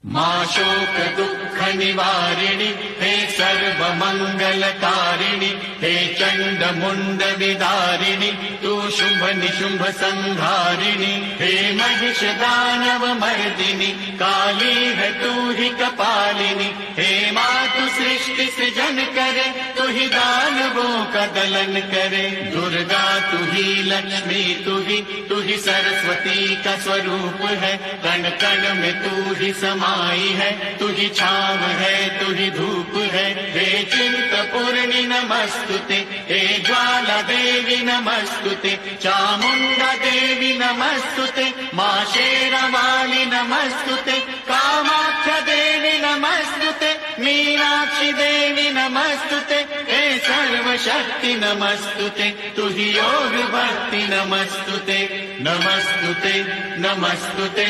मां शोक दुःख निवारिणि हे सर्व मंगलकारिणि हे चंड मुंड विदारिणि तू शुंभ निशुंभ संहारिणि हे महिष दानव मर्दिनि काली है तू ही कपालिनी हे मातु सृष्टि सृजन करे तू ही दानवों का दलन करे दुर्गा तू ही लक्ष्मी तू ही सरस्वती का स्वरूप है कण कण में तू ही समाई है तू ही छाव है तू ही धूप है हे चिंतपूर्णि नमस्तुते हे ज्वाला देवी नमस्तुते चामुंडा देवी नमस्तुते मां शेरावाली नमस्तुते कामाख्या देवी नमस्तुते मीनाक्षी देवी नमस्तुते हे सर्वशक्ति नमस्तुते तू ही योग भक्ति नमस्तुते नमस्तुते नमस्तुते।